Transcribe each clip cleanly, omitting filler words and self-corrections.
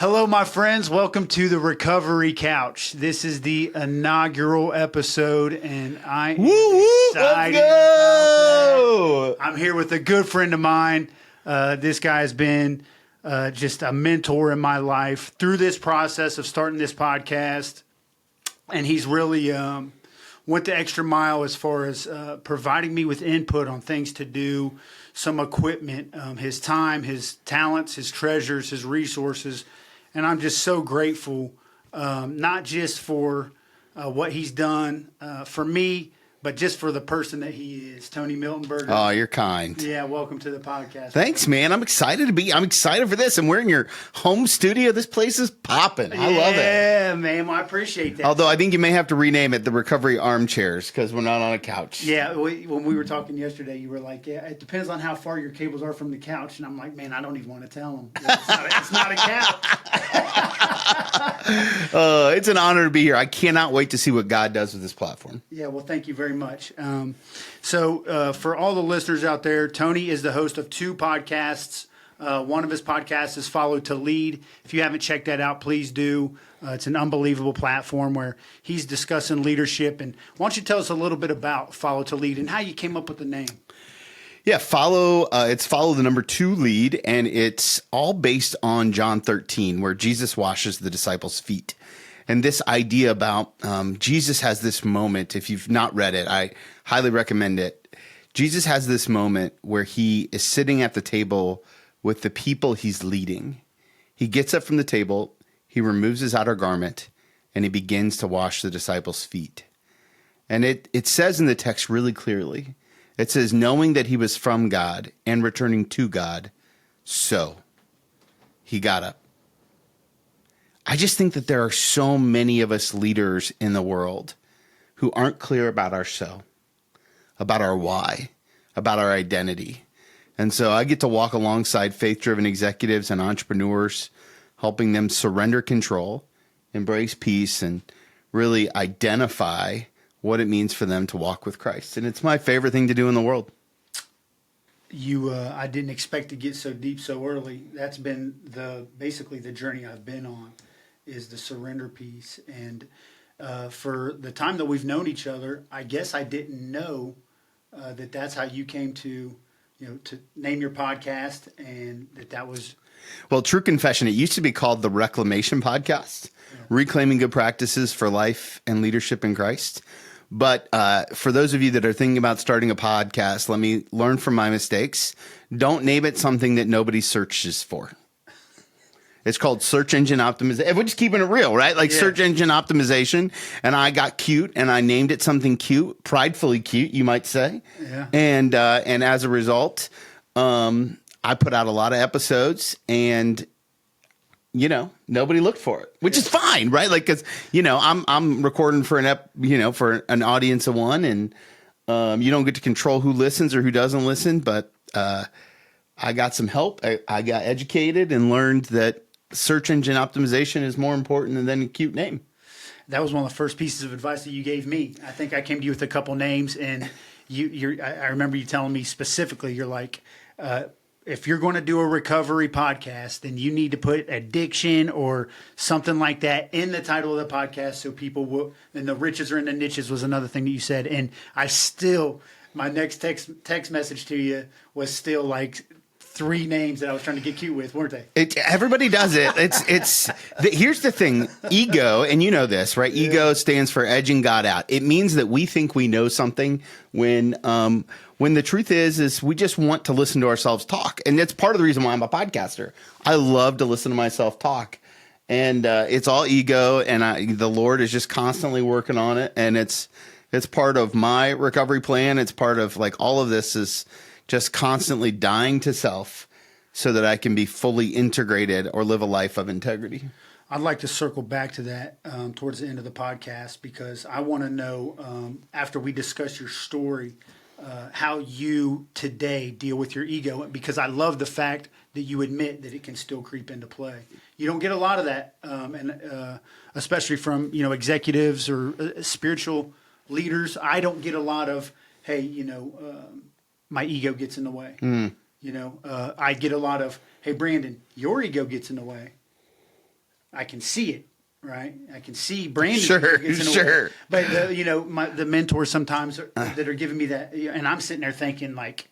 Hello, my friends. Welcome to the Recovery Couch. This is the inaugural episode, and I am excited about that. I'm here with a good friend of mine. This guy has been just a mentor in my life through this process of starting this podcast, and he's really went the extra mile as far as providing me with input on things to do, some equipment, his time, his talents, his treasures, his resources. And I'm just so grateful, not just for what he's done for me, but just for the person that he is, Tony Miltenberger. Oh, you're kind. Yeah, welcome to the podcast. Thanks, man. I'm excited for this. And we're in your home studio. This place is popping. I love it. Yeah, man. Well, I appreciate that. Although I think you may have to rename it the Recovery Armchairs because we're not on a couch. Yeah, when we were talking yesterday, you were like, yeah, it depends on how far your cables are from the couch. And I'm like, man, I don't even want to tell them. It's not a couch. It's an honor to be here. I cannot wait to see what God does with this platform. Yeah, well, thank you very much. So for all the listeners out there, Tony is the host of two podcasts. One of his podcasts is Follow to Lead. If you haven't checked that out, please do. It's an unbelievable platform where he's discussing leadership. And why don't you tell us a little bit about Follow to Lead and how you came up with the name? Yeah, it's follow the number 2 lead, and it's all based on John 13, where Jesus washes the disciples' feet. And this idea about Jesus has this moment. If you've not read it, I highly recommend it. Jesus has this moment where he is sitting at the table with the people he's leading. He gets up from the table, he removes his outer garment, and he begins to wash the disciples' feet. And it says in the text really clearly, it says, knowing that he was from God and returning to God, so he got up. I just think that there are so many of us leaders in the world who aren't clear about our so, about our why, about our identity. And so I get to walk alongside faith-driven executives and entrepreneurs, helping them surrender control, embrace peace, and really identify what it means for them to walk with Christ. And it's my favorite thing to do in the world. I didn't expect to get so deep so early. That's been basically the journey I've been on, is the surrender piece. And for the time that we've known each other, I guess I didn't know that that's how you came to name your podcast, and that was... Well, true confession, it used to be called the Reclamation Podcast, Reclaiming Good Practices for Life and Leadership in Christ. But for those of you that are thinking about starting a podcast, let me learn from my mistakes. Don't name it something that nobody searches for. It's called search engine optimization. We're just keeping it real, right? Like search engine optimization. And I got cute and I named it something cute, pridefully cute, you might say. Yeah. And as a result, I put out a lot of episodes and nobody looked for it, which is fine, right? Like, cause I'm recording for for an audience of one, and you don't get to control who listens or who doesn't listen. But I got some help. I got educated and learned that search engine optimization is more important than a cute name. That was one of the first pieces of advice that you gave me. I think I came to you with a couple names, and I remember you telling me specifically, you're like, if you're going to do a recovery podcast, then you need to put addiction or something like that in the title of the podcast so people will. And the riches are in the niches was another thing that you said. And my next text message to you was still like 3 names that I was trying to get cute with, weren't they? Everybody does it. Here's the thing. Ego, and you know this, right? Yeah. Ego stands for edging God out. It means that we think we know something when the truth is we just want to listen to ourselves talk. And that's part of the reason why I'm a podcaster. I love to listen to myself talk. And it's all ego, and the Lord is just constantly working on it. And it's part of my recovery plan. It's part of like all of this is just constantly dying to self so that I can be fully integrated or live a life of integrity. I'd like to circle back to that towards the end of the podcast, because I want to know, after we discuss your story, how you today deal with your ego, because I love the fact that you admit that it can still creep into play. You don't get a lot of that, and especially from executives or spiritual leaders. I don't get a lot of, hey, my ego gets in the way. I get a lot of, hey, Brandon, your ego gets in the way. I can see it, right? I can see Brandon. Sure. But the mentors sometimes that are giving me that, and I'm sitting there thinking like,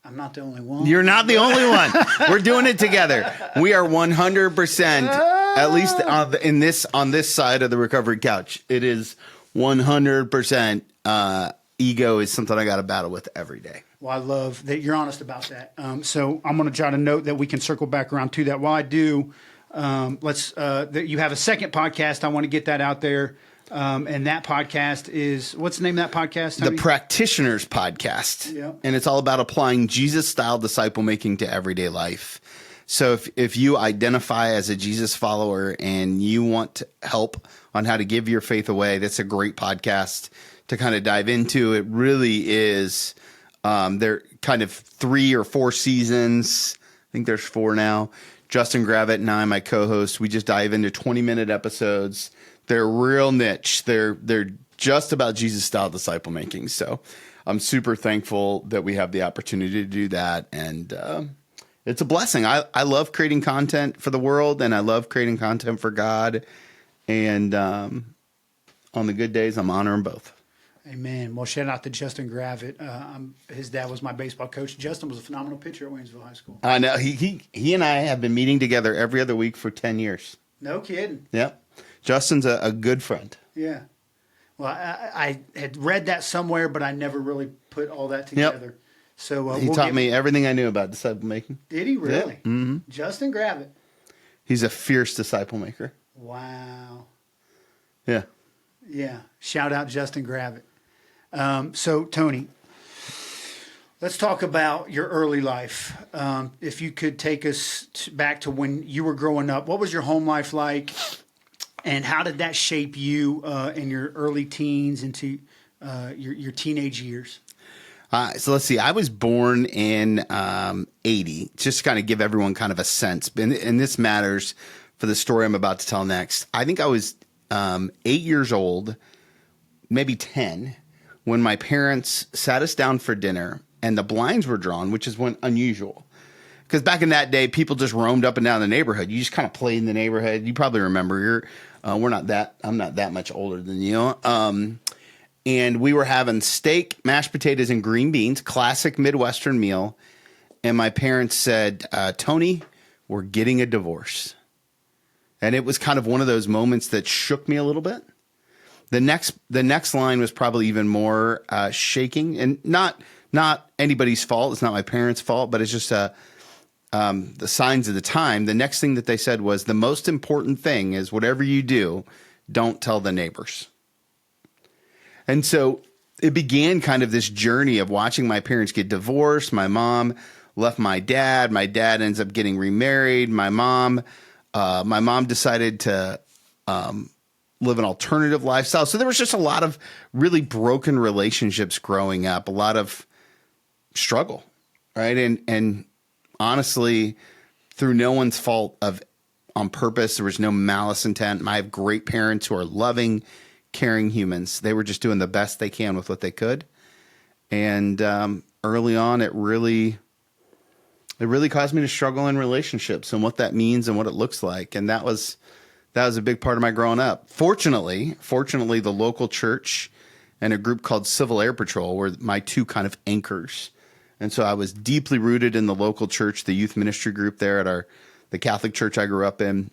I'm not the only one. You're not the only one. We're doing it together. We are 100%, at least on this side of the recovery couch. It is 100%. Ego is something I got to battle with every day. Well, I love that you're honest about that. So I'm going to jot a note that we can circle back around to that. While I do, that you have a second podcast. I want to get that out there. And that podcast is, what's the name of that podcast, Tony? The Practitioners Podcast. Yeah. And it's all about applying Jesus-style disciple making to everyday life. So if you identify as a Jesus follower and you want help on how to give your faith away, that's a great podcast to kind of dive into. It really is. They're kind of 3 or 4 seasons. I think there's 4 now. Justin Gravitt and I, my co-host, we just dive into 20-minute episodes. They're real niche. They're just about Jesus-style disciple making. So I'm super thankful that we have the opportunity to do that. And it's a blessing. I love creating content for the world, and I love creating content for God. And on the good days, I'm honoring both. Amen. Well, shout out to Justin Gravitt. His dad was my baseball coach. Justin was a phenomenal pitcher at Waynesville High School. I know. He and I have been meeting together every other week for 10 years. No kidding. Yep. Justin's a good friend. Yeah. Well, I had read that somewhere, but I never really put all that together. Yep. So he taught me everything I knew about disciple making. Did he really? Yep. Mm-hmm. Justin Gravitt. He's a fierce disciple maker. Wow. Yeah. Yeah. Shout out Justin Gravitt. So, Tony, let's talk about your early life. If you could take us back to when you were growing up, what was your home life like? And how did that shape you in your early teens into your teenage years? So let's see. I was born in 80, just to kind of give everyone kind of a sense. And this matters for the story I'm about to tell next. I think I was 8 years old, maybe 10, when my parents sat us down for dinner and the blinds were drawn, which is unusual. Because back in that day, people just roamed up and down the neighborhood. You just kind of played in the neighborhood. You probably remember. I'm not that much older than you. And we were having steak, mashed potatoes, and green beans, classic Midwestern meal. And my parents said, Tony, we're getting a divorce. And it was kind of one of those moments that shook me a little bit. The next line was probably even more shaking, and not anybody's fault. It's not my parents' fault, but it's just the signs of the time. The next thing that they said was, the most important thing is whatever you do, don't tell the neighbors. And so it began kind of this journey of watching my parents get divorced. My mom left my dad. My dad ends up getting remarried. My mom decided to live an alternative lifestyle. So there was just a lot of really broken relationships growing up, a lot of struggle, right? And honestly, through no one's fault on purpose, there was no malice intent. I have great parents who are loving, caring humans. They were just doing the best they can with what they could. And early on, it really caused me to struggle in relationships and what that means and what it looks like. And that was a big part of my growing up. Fortunately, the local church and a group called Civil Air Patrol were my two kind of anchors. And so I was deeply rooted in the local church, the youth ministry group there at the Catholic church I grew up in.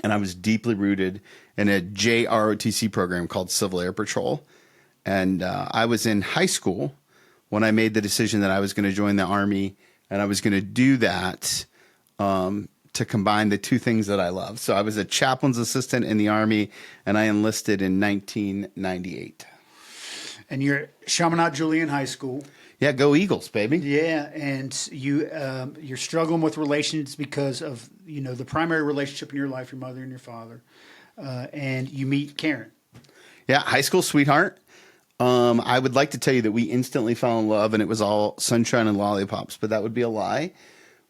And I was deeply rooted in a JROTC program called Civil Air Patrol. And I was in high school when I made the decision that I was going to join the Army, and I was going to do that to combine the two things that I love. So I was a chaplain's assistant in the Army, and I enlisted in 1998. And you're at Chaminade Julian High School. Yeah, go Eagles, baby. Yeah, and you're struggling with relations because of the primary relationship in your life, your mother and your father, and you meet Karen. Yeah, high school sweetheart. I would like to tell you that we instantly fell in love and it was all sunshine and lollipops, but that would be a lie.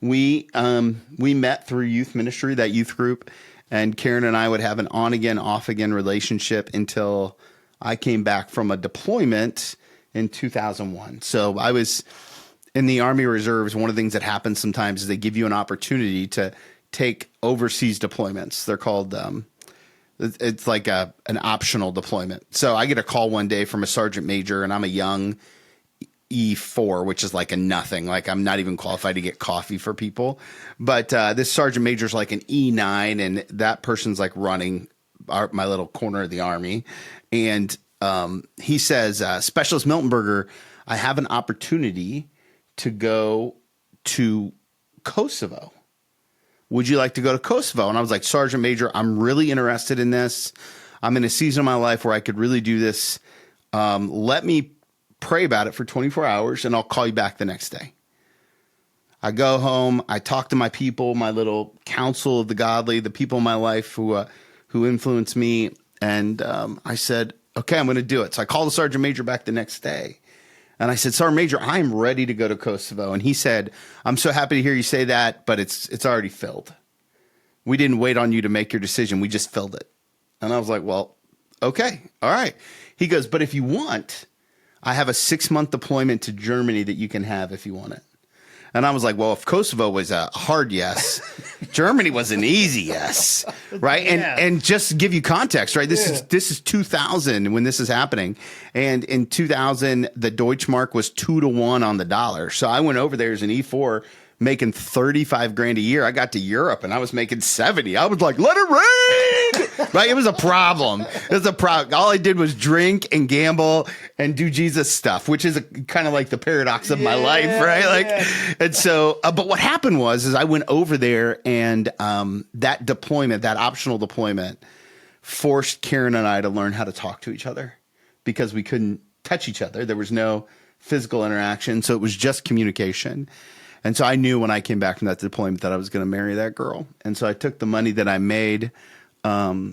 We met through youth ministry, that youth group, and Karen and I would have an on again, off again relationship until I came back from a deployment in 2001. So I was in the Army Reserves, one of the things that happens sometimes is they give you an opportunity to take overseas deployments. They're called, it's like an optional deployment. So I get a call one day from a sergeant major, and I'm a young E4, which is like a nothing. Like I'm not even qualified to get coffee for people. But this sergeant major is like an E9, and that person's like running my little corner of the Army. And he says, Specialist Miltenberger, I have an opportunity to go to Kosovo. Would you like to go to Kosovo? And I was like, Sergeant Major, I'm really interested in this. I'm in a season of my life where I could really do this. Let me pray about it for 24 hours, and I'll call you back the next day. I go home. I talk to my people, my little council of the godly, the people in my life who influenced me. And I said, okay, I'm going to do it. So I called the Sergeant Major back the next day. And I said, Sergeant Major, I'm ready to go to Kosovo. And he said, I'm so happy to hear you say that, but it's already filled. We didn't wait on you to make your decision. We just filled it. And I was like, well, okay, all right. He goes, but if you want, I have a 6-month deployment to Germany that you can have if you want it. And I was like, well, if Kosovo was a hard yes, Germany was an easy yes, right? And just to give you context, right? This is 2000 when this is happening, and in 2000 the Deutschmark was 2-to-1 on the dollar. So I went over there as an E4, making 35 grand a year. I got to Europe and I was making 70. I was like, let it rain, right? It was a problem. It was a problem. All I did was drink and gamble and do Jesus stuff, which is kind of like the paradox of my life, right? Like, and so, but what happened is I went over there, and that deployment, that optional deployment, forced Karen and I to learn how to talk to each other because we couldn't touch each other. There was no physical interaction, so it was just communication. And so I knew when I came back from that deployment that I was going to marry that girl. And so I took the money that I made while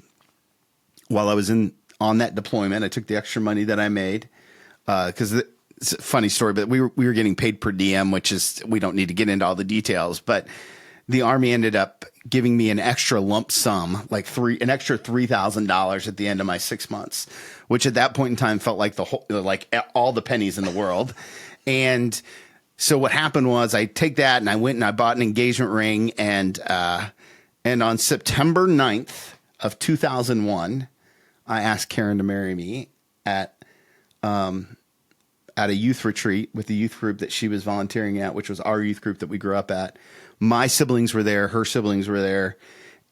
I was on that deployment. I took the extra money that I made because it's a funny story, but we were getting paid per diem, which is, we don't need to get into all the details. But the Army ended up giving me an extra lump sum, like an extra $3,000 at the end of my 6 months, which at that point in time felt like all the pennies in the world. And so what happened was I take that and I went and I bought an engagement ring, and on September 9th of 2001, I asked Karen to marry me at a youth retreat with the youth group that she was volunteering at, which was our youth group that we grew up at. My siblings were there, her siblings were there,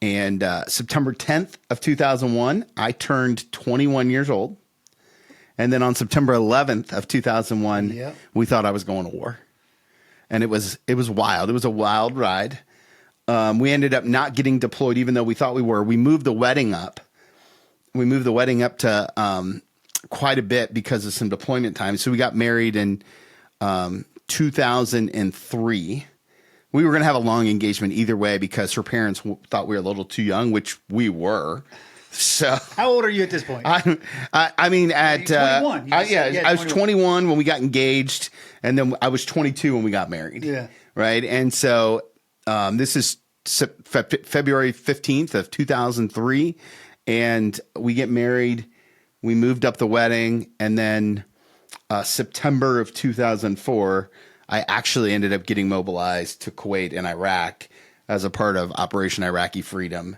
and September 10th of 2001, I turned 21 years old. And then on September 11th of 2001, we thought I was going to war. And it was wild. It was a wild ride. We ended up not getting deployed, even though we thought we were. We moved the wedding up. We moved the wedding up to quite a bit because of some deployment time. So we got married in 2003. We were going to have a long engagement either way because her parents thought we were a little too young, which we were. So how old are you at this point? I mean, at 21. I was 21 when we got engaged, and then I was 22 when we got married. Yeah, right. And so this is February 15th of 2003, and we get married. We moved up the wedding, and then September of 2004, I actually ended up getting mobilized to Kuwait and Iraq as a part of Operation Iraqi Freedom,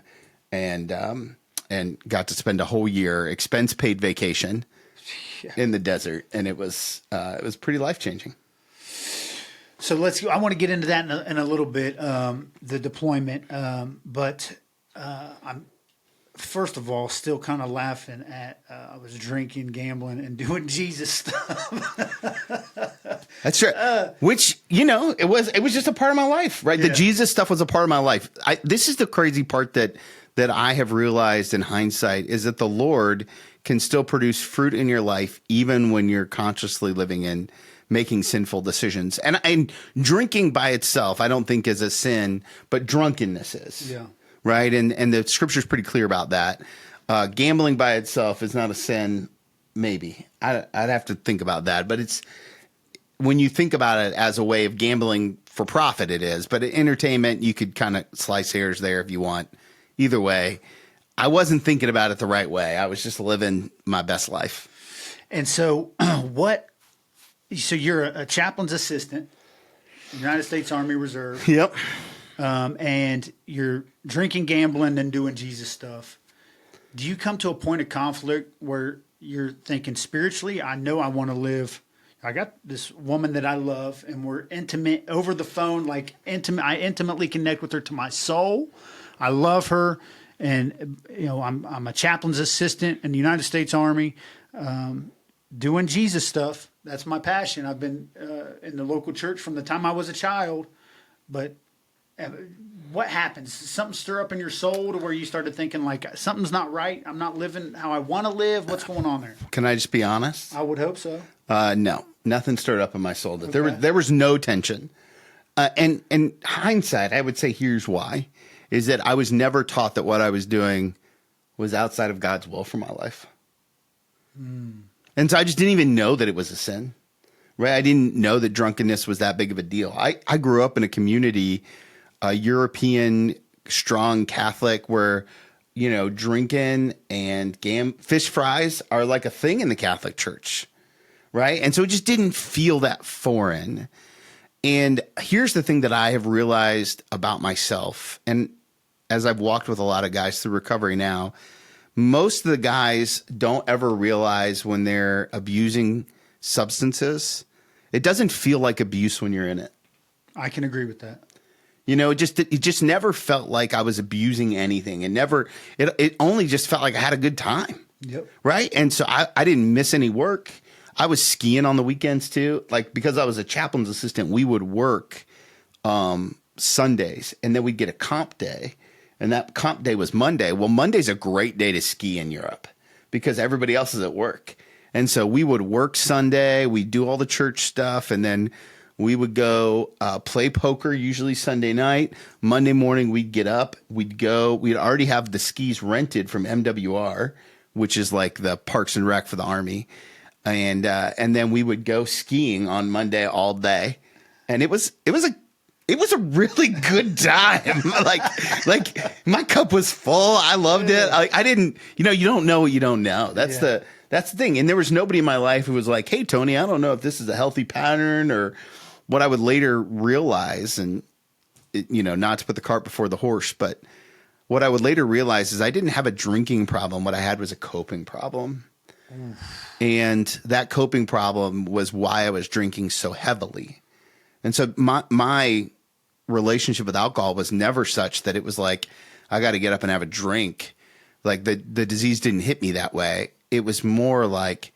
and got to spend a whole year, expense paid vacation in the desert. And it was pretty life-changing. So I want to get into that in a little bit, the deployment. But I'm, first of all, still kind of laughing at, I was drinking, gambling, and doing Jesus stuff. That's right. Which, it was just a part of my life, right? Yeah. The Jesus stuff was a part of my life. This is the crazy part that I have realized in hindsight, is that the Lord can still produce fruit in your life even when you're consciously living in making sinful decisions. And drinking by itself, I don't think is a sin, but drunkenness is. Yeah. Right? And the scripture's pretty clear about that. Gambling by itself is not a sin, maybe. I'd have to think about that. But it's when you think about it as a way of gambling for profit, it is. But entertainment, you could kind of slice hairs there if you want. Either way, I wasn't thinking about it the right way. I was just living my best life. And so so you're a chaplain's assistant. United States Army Reserve. Yep. And you're drinking, gambling, and doing Jesus stuff. Do you come to a point of conflict where you're thinking spiritually, I know I want to live. I got this woman that I love, and we're intimate over the phone, like intimate. I intimately connect with her to my soul. I love her, and I'm a chaplain's assistant in the United States Army, doing Jesus stuff. That's my passion. I've been in the local church from the time I was a child, but what happens? Something stir up in your soul to where you started thinking like something's not right. I'm not living how I want to live. What's going on there? Can I just be honest? I would hope so. No, nothing stirred up in my soul. Okay. There was no tension. And hindsight, I would say here's why, is that I was never taught that what I was doing was outside of God's will for my life. And so I just didn't even know that it was a sin, right? I didn't know that drunkenness was that big of a deal. I grew up in a community, a European, strong Catholic, where, drinking and fish fries are like a thing in the Catholic Church, right? And so it just didn't feel that foreign. And here's the thing that I have realized about myself, and as I've walked with a lot of guys through recovery now, most of the guys don't ever realize when they're abusing substances, it doesn't feel like abuse when you're in it. I can agree with that. It just never felt like I was abusing anything. It only just felt like I had a good time. Yep. Right. And so I didn't miss any work. I was skiing on the weekends too. Like, because I was a chaplain's assistant, we would work Sundays, and then we'd get a comp day. And that comp day was Monday. Well, Monday's a great day to ski in Europe because everybody else is at work. And so we would work Sunday, we'd do all the church stuff, and then we would go play poker, usually Sunday night. Monday morning, we'd get up, we'd already have the skis rented from MWR, which is like the Parks and Rec for the Army. And then we would go skiing on Monday all day. And it was a really good time. like my cup was full. I loved it. I didn't, you don't know what you don't know. That's the thing. And there was nobody in my life who was like, hey, Tony, I don't know if this is a healthy pattern. Or what I would later realize, and not to put the cart before the horse, but what I would later realize is I didn't have a drinking problem. What I had was a coping problem. And that coping problem was why I was drinking so heavily. And so my relationship with alcohol was never such that it was like, I got to get up and have a drink. Like the disease didn't hit me that way. It was more like,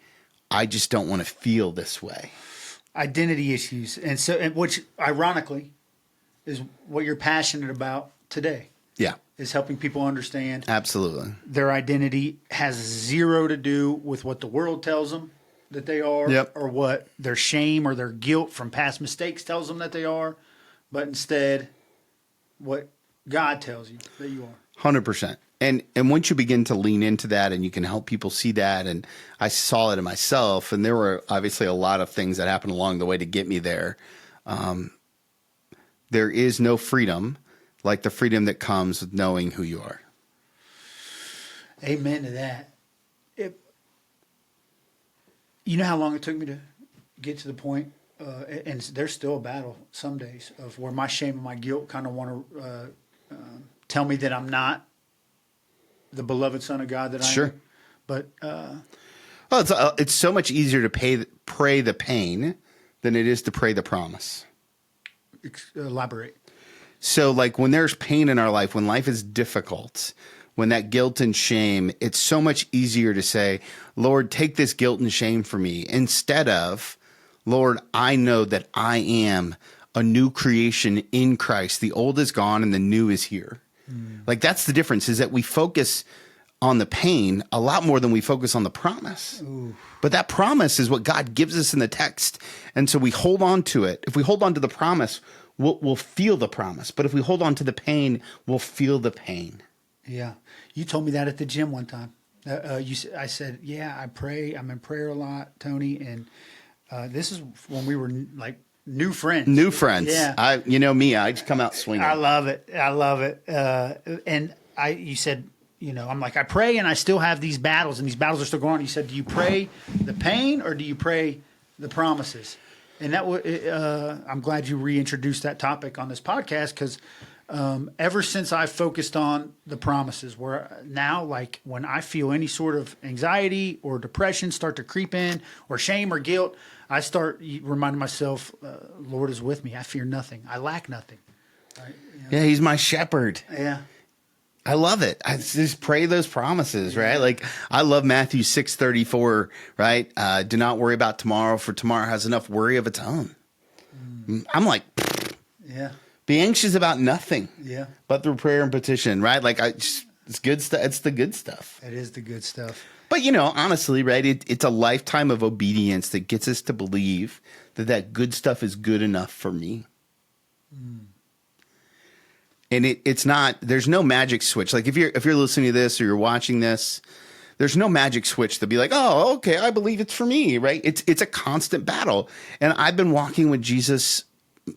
I just don't want to feel this way. Identity issues. Which ironically is what you're passionate about today. Yeah. Is helping people understand. Absolutely. Their identity has zero to do with what the world tells them that they are, yep, or what their shame or their guilt from past mistakes tells them that they are, but instead what God tells you that you are. 100%. And once you begin to lean into that and you can help people see that, and I saw it in myself, and there were obviously a lot of things that happened along the way to get me there. There is no freedom like the freedom that comes with knowing who you are. Amen to that. You know how long it took me to get to the point, and there's still a battle some days of where my shame and my guilt kind of want to tell me that I'm not the beloved son of God that I am. But it's so much easier to pray the pain than it is to pray the promise. Elaborate. So like when there's pain in our life, when life is difficult, when that guilt and shame, it's so much easier to say, Lord, take this guilt and shame from me, instead of, Lord, I know that I am a new creation in Christ. The old is gone and the new is here. Like that's the difference, is that we focus on the pain a lot more than we focus on the promise. Ooh. But that promise is what God gives us in the text. And so we hold on to it. If we hold on to the promise, we'll feel the promise. But if we hold on to the pain, we'll feel the pain. Yeah. You told me that at the gym one time. I said, yeah, I pray. I'm in prayer a lot, Tony. And this is when we were like new friends. New friends. Yeah. You know me, I just come out swinging. I love it. And you said, I'm like, I pray and I still have these battles, and these battles are still going on. You said, do you pray the pain or do you pray the promises? And I'm glad you reintroduced that topic on this podcast because ever since I focused on the promises, where now, like when I feel any sort of anxiety or depression start to creep in, or shame or guilt, I start reminding myself, Lord is with me. I fear nothing. I lack nothing. Right? Yeah, he's my shepherd. Yeah. I love it. I just pray those promises, right? Like I love Matthew 6:34, right? Do not worry about tomorrow, for tomorrow has enough worry of its own. I'm like, yeah. Be anxious about nothing. Yeah. But through prayer and petition, right? Like it's good stuff. It's the good stuff. It is the good stuff. But honestly, right? It's a lifetime of obedience that gets us to believe that good stuff is good enough for me. And it's not. There's no magic switch. Like if you're listening to this or you're watching this, there's no magic switch to be like, oh, okay, I believe it's for me, right? It's a constant battle. And I've been walking with Jesus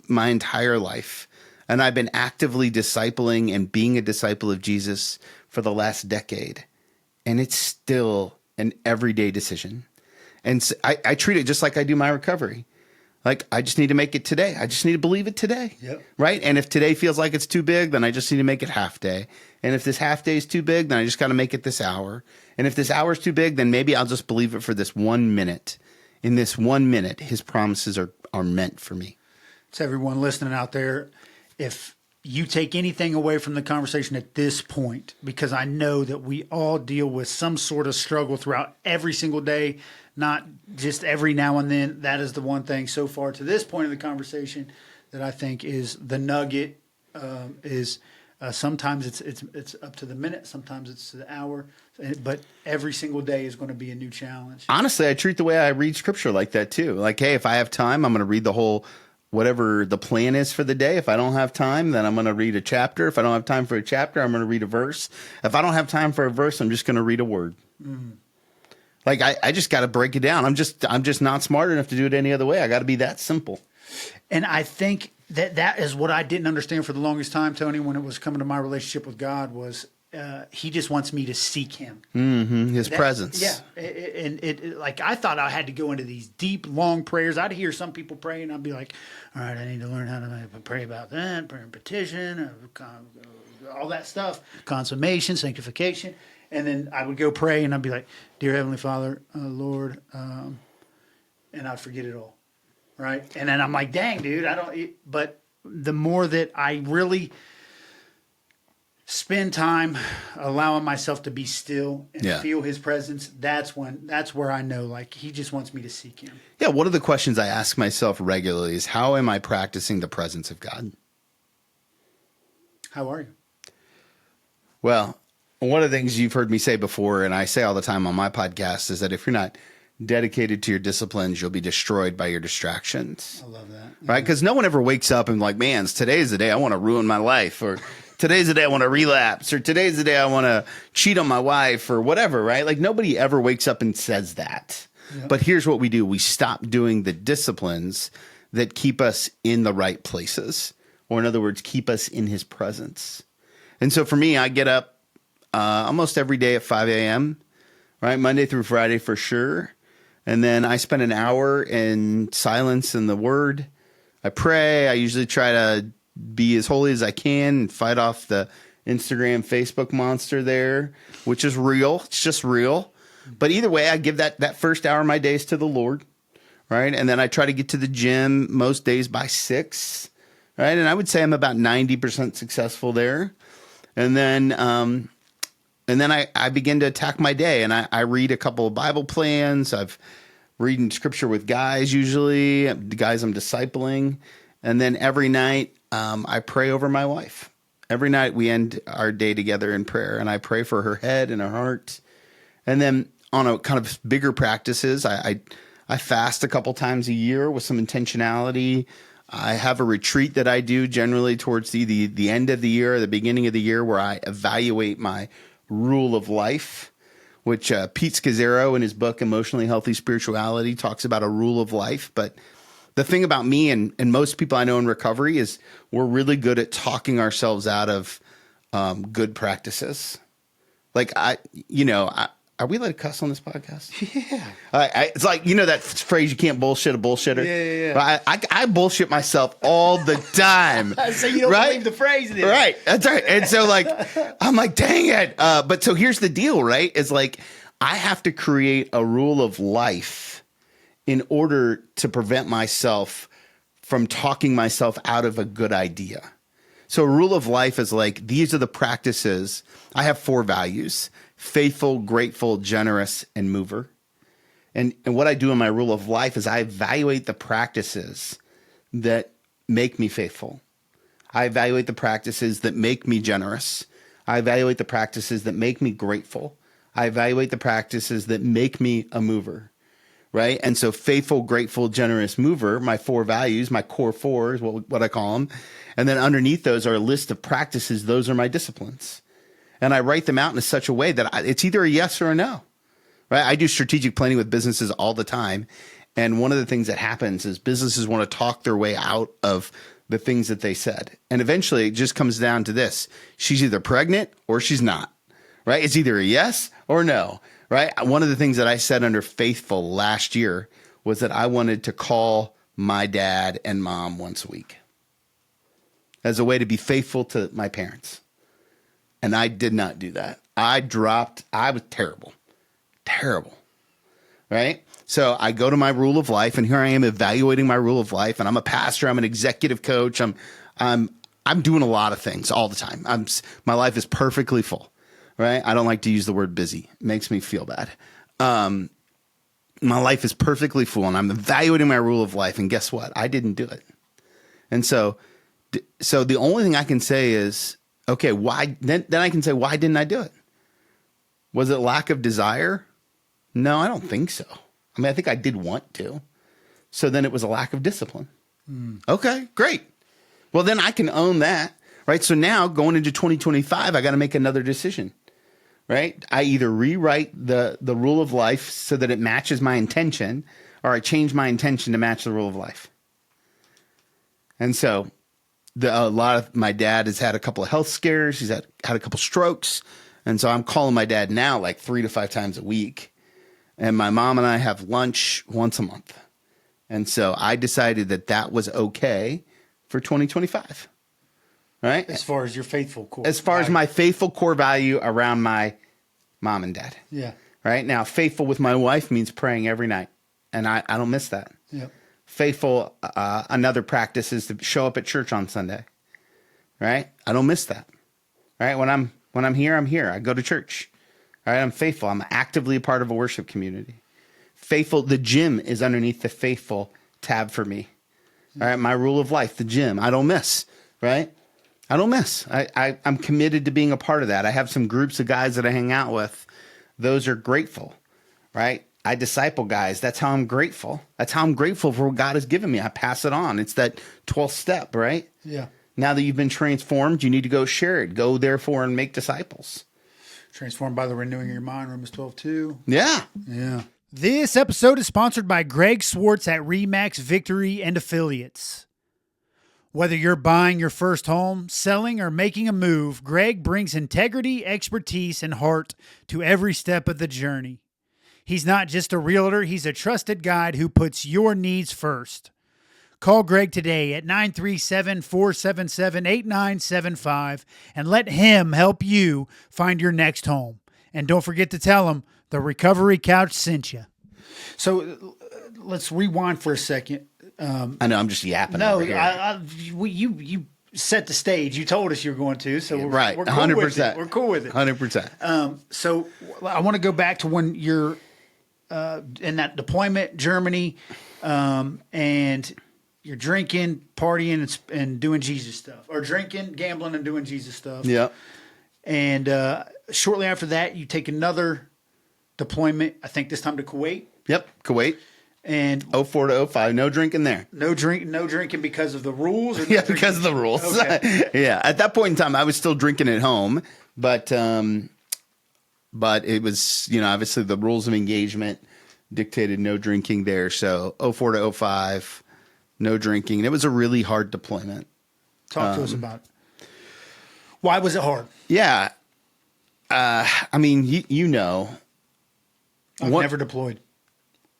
my entire life, and I've been actively discipling and being a disciple of Jesus for the last decade, and it's still an everyday decision. And so I treat it just like I do my recovery. Like, I just need to make it today. I just need to believe it today. Yep. Right? And if today feels like it's too big, then I just need to make it half day. And if this half day is too big, then I just got to make it this hour. And if this hour is too big, then maybe I'll just believe it for this 1 minute. In this 1 minute, his promises are meant for me. To everyone listening out there, if you take anything away from the conversation at this point, because I know that we all deal with some sort of struggle throughout every single day, not just every now and then. That is the one thing so far to this point of the conversation that I think is the nugget. Sometimes it's up to the minute, sometimes it's to the hour, but every single day is going to be a new challenge. Honestly, I treat the way I read scripture like that too. Like, hey, if I have time, I'm going to read the whole, whatever the plan is for the day. If I don't have time, then I'm going to read a chapter. If I don't have time for a chapter, I'm going to read a verse. If I don't have time for a verse, I'm just going to read a word. Like I just got to break it down. I'm just not smart enough to do it any other way. I got to be that simple. And I think that is what I didn't understand for the longest time, Tony, when it was coming to my relationship with God, was he just wants me to seek him. His presence. Yeah. And like I thought I had to go into these deep, long prayers. I'd hear some people pray and I'd be like, all right, I need to learn how to pray about that, prayer and petition, all that stuff, consummation, sanctification. And then I would go pray and I'd be like, dear Heavenly Father, Lord, and I'd forget it all. Right. And then I'm like, dang, dude, but the more that I really spend time allowing myself to be still and feel his presence, that's where I know, like, he just wants me to seek him. Yeah. One of the questions I ask myself regularly is, how am I practicing the presence of God? How are you? Well, one of the things you've heard me say before, and I say all the time on my podcast, is that if you're not dedicated to your disciplines, you'll be destroyed by your distractions. I love that. Right? Because no one ever wakes up and like, man, today's the day I want to ruin my life, or today's the day I want to relapse, or today's the day I want to cheat on my wife, or whatever, right? Like nobody ever wakes up and says that. Yep. But here's what we do. We stop doing the disciplines that keep us in the right places, or in other words, keep us in his presence. And so for me, I get up almost every day at 5 a.m., right? Monday through Friday for sure. And then I spend an hour in silence in the Word. I pray. I usually try to be as holy as I can and fight off the Instagram, Facebook monster there, which is real. It's just real. But either way, I give that first hour of my days to the Lord, right? And then I try to get to the gym most days by 6, right? And I would say I'm about 90% successful there. And then I begin to attack my day, and I read a couple of Bible plans. I've reading scripture with guys, usually the guys I'm discipling. And then every night I pray over my wife. Every night we end our day together in prayer, and I pray for her head and her heart. And then on a kind of bigger practices, I fast a couple times a year with some intentionality. I have a retreat that I do generally towards the end of the year, or the beginning of the year, where I evaluate my rule of life, which Pete Scazzaro in his book Emotionally Healthy Spirituality talks about a rule of life. But the thing about me and most people I know in recovery is we're really good at talking ourselves out of good practices. Like Are we allowed to cuss on this podcast? Yeah. It's like, that phrase, you can't bullshit a bullshitter. Yeah. I bullshit myself all the time. So you don't believe the phrase then. Right. That's right. And so I'm like, dang it. But so here's the deal, right? It's like, I have to create a rule of life in order to prevent myself from talking myself out of a good idea. So a rule of life is like, these are the practices. I have 4 values: faithful, grateful, generous, and mover. And what I do in my rule of life is I evaluate the practices that make me faithful. I evaluate the practices that make me generous. I evaluate the practices that make me grateful. I evaluate the practices that make me a mover, right? And so faithful, grateful, generous, mover, my 4 values, my core 4 is what I call them. And then underneath those are a list of practices. Those are my disciplines. And I write them out in such a way that it's either a yes or a no, right? I do strategic planning with businesses all the time. And one of the things that happens is businesses want to talk their way out of the things that they said. And eventually it just comes down to this: she's either pregnant or she's not, right? It's either a yes or no, right? One of the things that I said under faithful last year was that I wanted to call my dad and mom once a week as a way to be faithful to my parents. And I did not do that. I was terrible, right? So I go to my rule of life, and here I am evaluating my rule of life. And I'm a pastor. I'm an executive coach. I'm doing a lot of things all the time. My life is perfectly full, right? I don't like to use the word busy. It makes me feel bad. My life is perfectly full, and I'm evaluating my rule of life. And guess what? I didn't do it. And so the only thing I can say is, okay, why? Then I can say, why didn't I do it? Was it lack of desire? No, I don't think so. I mean, I think I did want to. So then it was a lack of discipline. Okay, great. Well, then I can own that, right? So now going into 2025, I got to make another decision, right? I either rewrite the rule of life so that it matches my intention, or I change my intention to match the rule of life. And so my dad has had a couple of health scares. He's had a couple strokes. And so I'm calling my dad now like 3 to 5 times a week. And my mom and I have lunch once a month. And so I decided that was okay for 2025. Right? As far as your faithful core. As far as my faithful core value around my mom and dad. Yeah. Right? Now, faithful with my wife means praying every night. And I don't miss that. Yep. Faithful, another practice is to show up at church on Sunday. Right? I don't miss that. Right? When I'm here, I'm here. I go to church. All right, I'm faithful. I'm actively a part of a worship community. Faithful, the gym is underneath the faithful tab for me. All right, my rule of life, the gym, I don't miss, right? I don't miss. I'm committed to being a part of that. I have some groups of guys that I hang out with. Those are grateful, right? I disciple guys. That's how I'm grateful. That's how I'm grateful for what God has given me. I pass it on. It's that 12th step, right? Yeah. Now that you've been transformed, you need to go share it. Go, therefore, and make disciples. Transformed by the renewing of your mind, Romans 12:2. Yeah. Yeah. This episode is sponsored by Greg Swartz at Remax Victory and Affiliates. Whether you're buying your first home, selling, or making a move, Greg brings integrity, expertise, and heart to every step of the journey. He's not just a realtor, he's a trusted guide who puts your needs first. Call Greg today at 937-477-8975 and let him help you find your next home. And don't forget to tell him the Recovery Couch sent you. So let's rewind for a second. I know I'm just yapping. No, over here. You set the stage. You told us you were going to, so right, we're cool 100%. with it. We're cool with it. 100%. So I want to go back to when you're in that deployment, Germany, and you're drinking, partying, and doing Jesus stuff, or drinking, gambling, and doing Jesus stuff. Yeah. And shortly after that, you take another deployment. I think this time to Kuwait. Yep, Kuwait. And 04 to 05, no drinking there. No drinking because of the rules? Or yeah, because of the rules. Okay. Yeah, at that point in time, I was still drinking at home, but it was, obviously the rules of engagement dictated no drinking there. So 04 to 05, no drinking. And it was a really hard deployment. Talk to us about it. Why was it hard? Yeah. I mean, I've never deployed.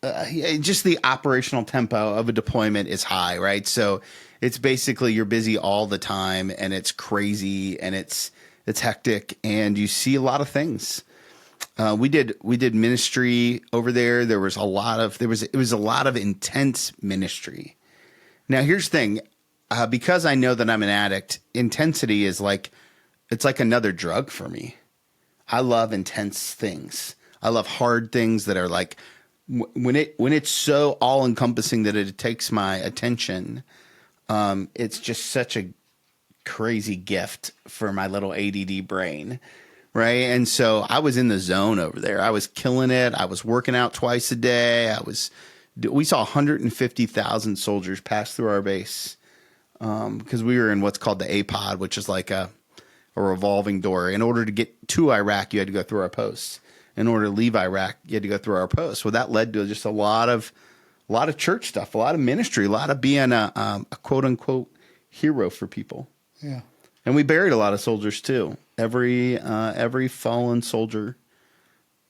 Just the operational tempo of a deployment is high, right? So it's basically you're busy all the time, and it's crazy, and it's hectic, and you see a lot of things. We did ministry over there. It was a lot of intense ministry. Now here's the thing, because I know that I'm an addict, intensity is it's like another drug for me. I love intense things. I love hard things that are like, when it's so all encompassing that it takes my attention, it's just such a crazy gift for my little ADD brain, right? And so I was in the zone over there. I was killing it. I was working out twice a day. We saw 150,000 soldiers pass through our base, because we were in what's called the A-pod, which is like a revolving door. In order to get to Iraq, you had to go through our posts. In order to leave Iraq, you had to go through our posts. Well, that led to just a lot of church stuff, a lot of ministry, a lot of being a quote unquote hero for people. Yeah. And we buried a lot of soldiers too. Every fallen soldier,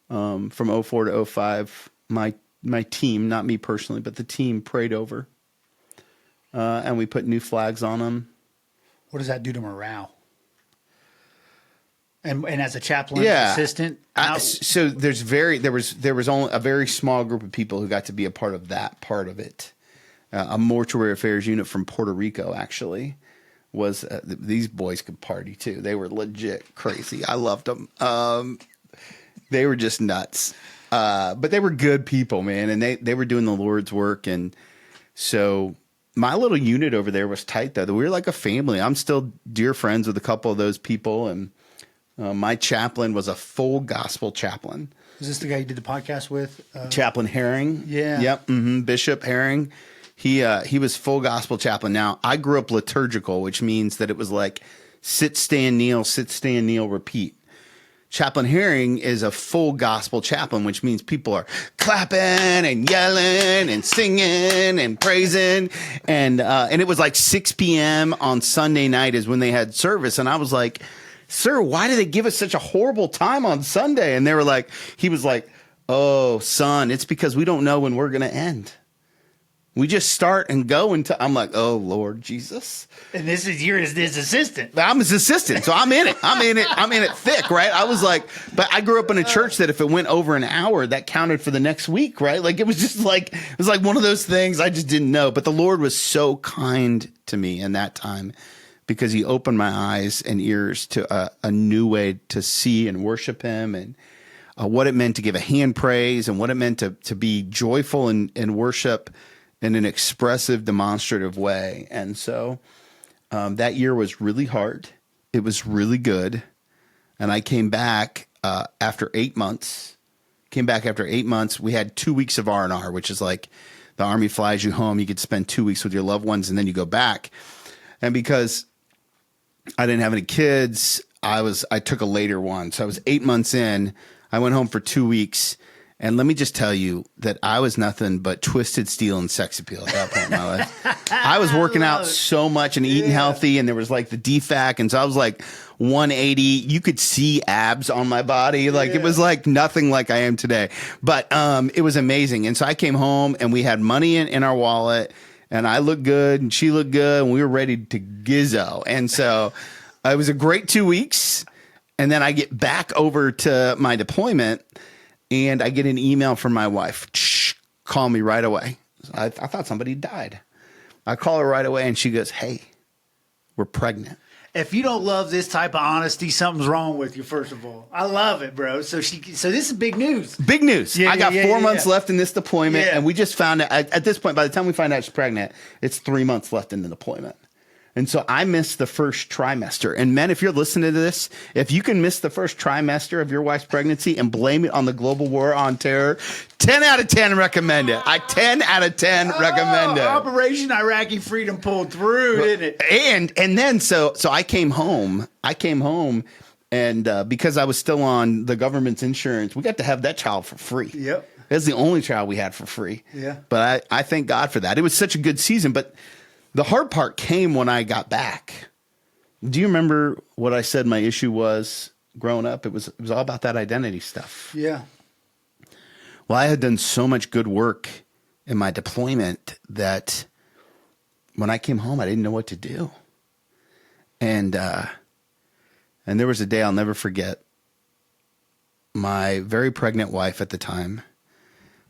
from 04 to 05, my team, not me personally, but the team prayed over. And we put new flags on them. What does that do to morale? And as a chaplain assistant, so there was only a very small group of people who got to be a part of that part of it. A mortuary affairs unit from Puerto Rico actually was. These boys could party too. They were legit crazy. I loved them. They were just nuts, but they were good people, man, and they were doing the Lord's work. And so my little unit over there was tight though. We were like a family. I'm still dear friends with a couple of those people, and my chaplain was a full gospel chaplain. Is this the guy you did the podcast with? Chaplain Herring. Yeah. Yep. Mm-hmm. Bishop Herring. He was full gospel chaplain. Now, I grew up liturgical, which means that it was like sit, stand, kneel, repeat. Chaplain Herring is a full gospel chaplain, which means people are clapping and yelling and singing and praising. And it was like 6 p.m. on Sunday night is when they had service. And I was like, sir, why do they give us such a horrible time on Sunday? And he was like, oh, son, it's because we don't know when we're going to end. We just start and go until I'm like, oh, Lord Jesus. And you're his assistant. I'm his assistant. So I'm in it. I'm in it thick, right? I was like, but I grew up in a church that if it went over an hour, that counted for the next week, right? Like it was like one of those things I just didn't know. But the Lord was so kind to me in that time, because he opened my eyes and ears to a new way to see and worship him, and what it meant to give a hand praise, and what it meant to be joyful in worship in an expressive, demonstrative way. And so that year was really hard. It was really good. And I came back after 8 months. We had 2 weeks of R&R, which is like the Army flies you home. You could spend 2 weeks with your loved ones, and then you go back. And because I didn't have any kids, I took a later one. So I was 8 months in. I went home for 2 weeks. And let me just tell you that I was nothing but twisted steel and sex appeal at that point in my life. I was working out so much and eating healthy, and there was like the DFAC. And so I was like 180. You could see abs on my body. Like it was like nothing like I am today. But it was amazing. And so I came home, and we had money in our wallet, and I looked good and she looked good, and we were ready to gizzo. And so it was a great 2 weeks. And then I get back over to my deployment, and I get an email from my wife. Shh, call me right away. I thought somebody died. I call her right away, and she goes, hey, we're pregnant. If you don't love this type of honesty, something's wrong with you, first of all. I love it, bro. So this is big news. Big news. I got 4 months left in this deployment, and we just found out, at this point, by the time we find out she's pregnant, it's 3 months left in the deployment. And so I missed the first trimester. And men, if you're listening to this, if you can miss the first trimester of your wife's pregnancy and blame it on the global war on terror, 10 out of 10 recommend it. 10 out of 10 recommend it. Operation Iraqi Freedom pulled through, didn't it? And then so I came home. And because I was still on the government's insurance, we got to have that child for free. Yep. That's the only child we had for free. Yeah. But I thank God for that. It was such a good season. But the hard part came when I got back. Do you remember what I said my issue was growing up? It was all about that identity stuff. Yeah. Well, I had done so much good work in my deployment that when I came home, I didn't know what to do. And there was a day I'll never forget. My very pregnant wife at the time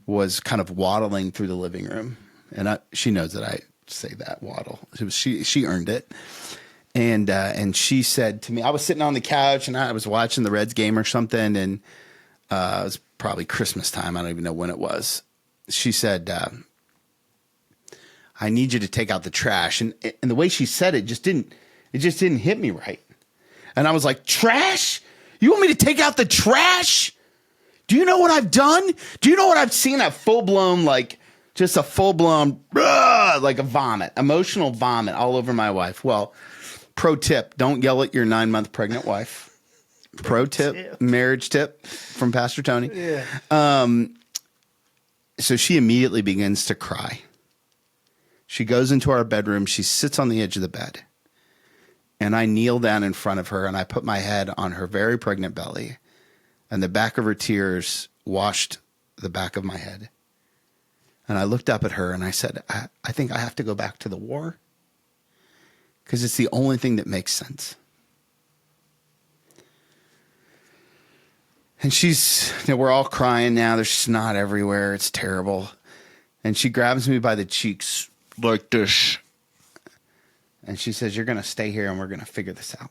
was kind of waddling through the living room. And she knows that I say that, waddle. She earned it. And she said to me, I was sitting on the couch and I was watching the Reds game or something. And it was probably Christmas time. I don't even know when it was. She said, I need you to take out the trash. And the way she said it just didn't hit me right. And I was like, trash? You want me to take out the trash? Do you know what I've done? Do you know what I've seen? A full-blown, like a vomit, emotional vomit all over my wife. Well, pro tip, don't yell at your 9-month pregnant wife. Pro tip, marriage tip from Pastor Tony. Yeah. So she immediately begins to cry. She goes into our bedroom. She sits on the edge of the bed. And I kneel down in front of her and I put my head on her very pregnant belly. And the back of her tears washed the back of my head. And I looked up at her and I said, I think I have to go back to the war. Because it's the only thing that makes sense. And we're all crying now. There's snot everywhere. It's terrible. And she grabs me by the cheeks like this. And she says, you're going to stay here and we're going to figure this out.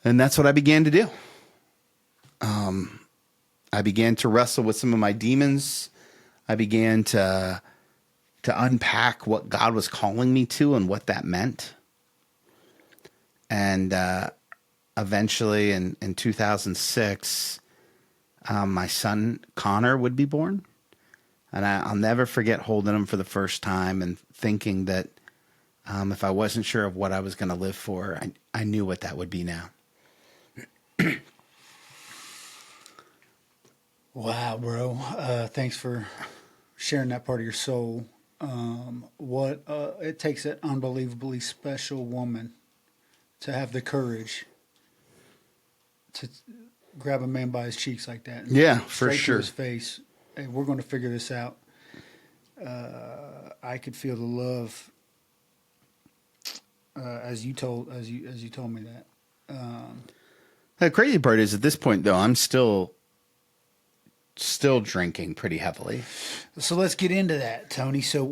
And that's what I began to do. I began to wrestle with some of my demons. I began to unpack what God was calling me to and what that meant. And eventually in 2006, my son Connor would be born. And I'll never forget holding him for the first time and thinking that if I wasn't sure of what I was going to live for, I knew what that would be now. Wow, bro. Thanks for sharing that part of your soul. It takes an unbelievably special woman to have the courage to grab a man by his cheeks like that. And yeah, for sure. To his face. Hey, we're going to figure this out. I could feel the love as you told me that. The crazy part is at this point though, I'm still drinking pretty heavily. So let's get into that, Tony. So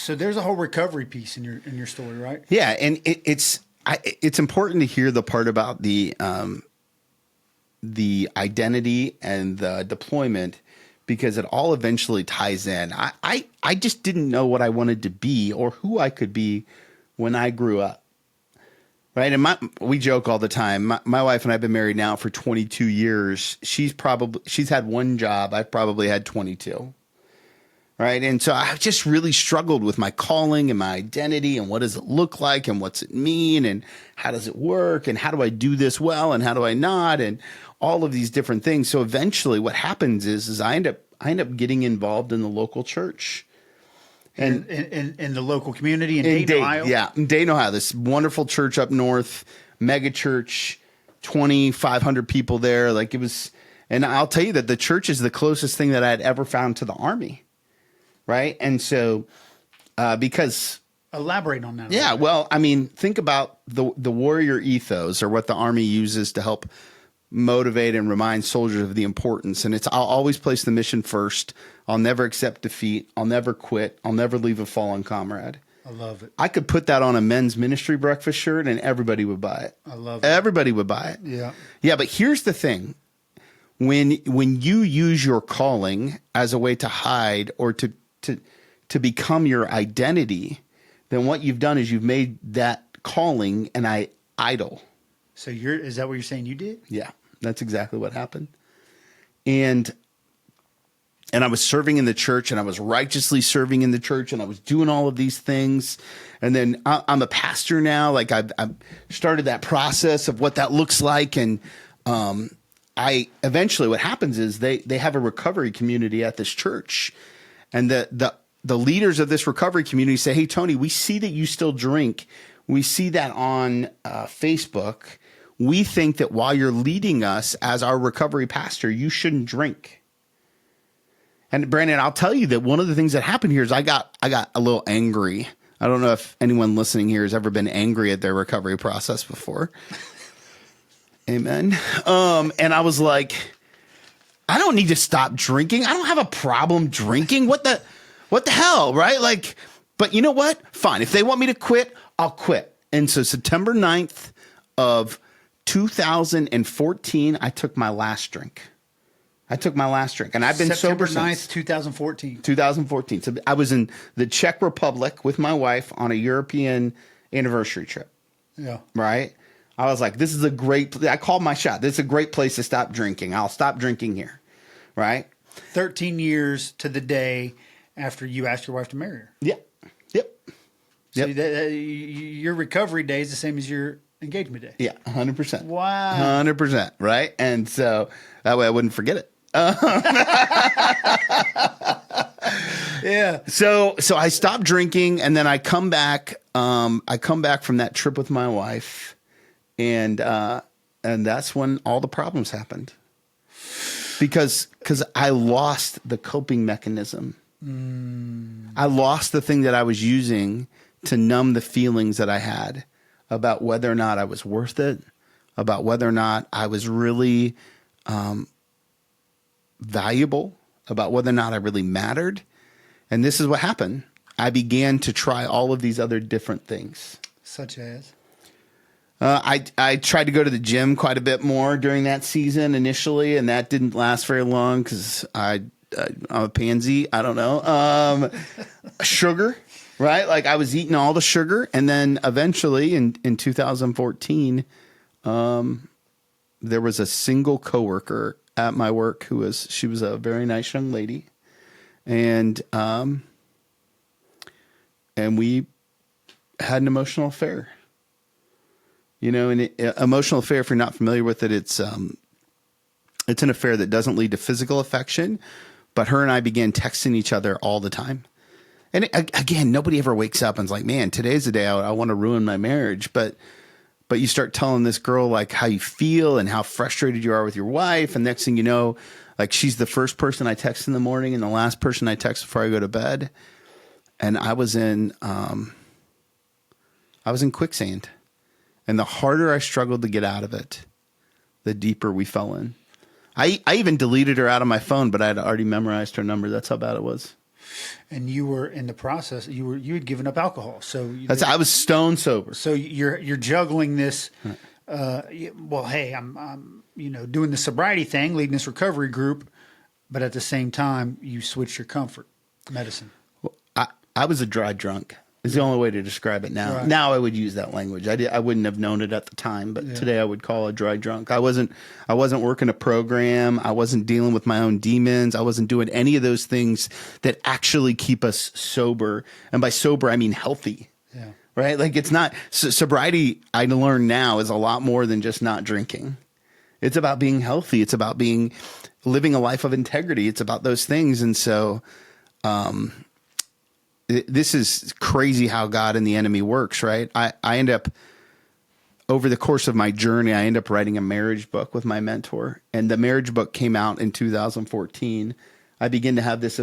there's a whole recovery piece in your story, right? Yeah, and it's important to hear the part about the identity and the deployment, because it all eventually ties in. I just didn't know what I wanted to be or who I could be when I grew up. Right. And we joke all the time. My wife and I have been married now for 22 years. She's had one job. I've probably had 22. Right. And so I just really struggled with my calling and my identity and what does it look like and what's it mean and how does it work and how do I do this well and how do I not, and all of these different things. So eventually what happens is I end up getting involved in the local church. And in the local community in Dayton, Ohio? Yeah, in Dayton, Ohio. This wonderful church up north, mega church, 2,500 people there. Like it was, and I'll tell you that the church is the closest thing that I had ever found to the Army. Right. And so, because. Elaborate on that. Yeah. Well, I mean, think about the warrior ethos, or what the Army uses to help motivate and remind soldiers of the importance. And I'll always place the mission first. I'll never accept defeat. I'll never quit. I'll never leave a fallen comrade. I love it. I could put that on a men's ministry breakfast shirt and everybody would buy it. I love it. Everybody would buy it. Yeah. Yeah. But here's the thing. When you use your calling as a way to hide or to become your identity, then what you've done is you've made that calling an idol. So is that what you're saying you did? Yeah, that's exactly what happened. And I was serving in the church, and I was righteously serving in the church, and I was doing all of these things. And then I'm a pastor now. Like I've started that process of what that looks like. And I eventually, what happens is they have a recovery community at this church, and the leaders of this recovery community say, "Hey, Tony, we see that you still drink. We see that on Facebook. we think that while you're leading us as our recovery pastor, you shouldn't drink. And Brandon, I'll tell you that one of the things that happened here is I got a little angry. I don't know if anyone listening here has ever been angry at their recovery process before. Amen. And I was like, I don't need to stop drinking. I don't have a problem drinking. What the hell, right? Like, but you know what? Fine. If they want me to quit, I'll quit. And so September 9th of 2014, I took my last drink. And I've been September sober 9th, since 2014. 2014. So I was in the Czech Republic with my wife on a European anniversary trip. Yeah. Right? I was like, this is a great, I called my shot. This is a great place to stop drinking. I'll stop drinking here. Right? 13 years to the day after you asked your wife to marry her. Yep. So your recovery day is the same as your engagement day. Yeah, 100%. Wow. 100%, right? And so that way I wouldn't forget it. Yeah. So I stopped drinking, and then I come back. I come back from that trip with my wife, and that's when all the problems happened. Because I lost the coping mechanism. I lost the thing that I was using to numb the feelings that I had about whether or not I was worth it, about whether or not I was really valuable, about whether or not I really mattered. And this is what happened. I began to try all of these other different things. Such as? I tried to go to the gym quite a bit more during that season initially, and that didn't last very long because I'm a pansy. I don't know. Sugar, right? Like I was eating all the sugar. And then eventually in 2014, there was a single coworker at my work she was a very nice young lady. And we had an emotional affair. You know, and emotional affair, if you're not familiar with it, it's an affair that doesn't lead to physical affection, but her and I began texting each other all the time. And again, nobody ever wakes up and is like, man, today's the day I want to ruin my marriage. But you start telling this girl like how you feel and how frustrated you are with your wife. And next thing you know, like she's the first person I text in the morning and the last person I text before I go to bed. And I was in quicksand. And the harder I struggled to get out of it, the deeper we fell in. I even deleted her out of my phone, but I had already memorized her number. That's how bad it was. And you were in the process. You had given up alcohol, so I was stone sober. So you're juggling this. Well, hey, I'm doing the sobriety thing, leading this recovery group, but at the same time, you switched your comfort medicine. Well, I was a dry drunk. Is the only way to describe it now. Right. Now I would use that language. I wouldn't have known it at the time, but today I would call it dry drunk. I wasn't working a program. I wasn't dealing with my own demons. I wasn't doing any of those things that actually keep us sober. And by sober, I mean healthy. Yeah. Right? Like it's not sobriety. I learn now is a lot more than just not drinking. It's about being healthy. It's about living a life of integrity. It's about those things. And so, this is crazy how God and the enemy works, right? I end up, over the course of my journey, I end up writing a marriage book with my mentor. And the marriage book came out in 2014. I began to have this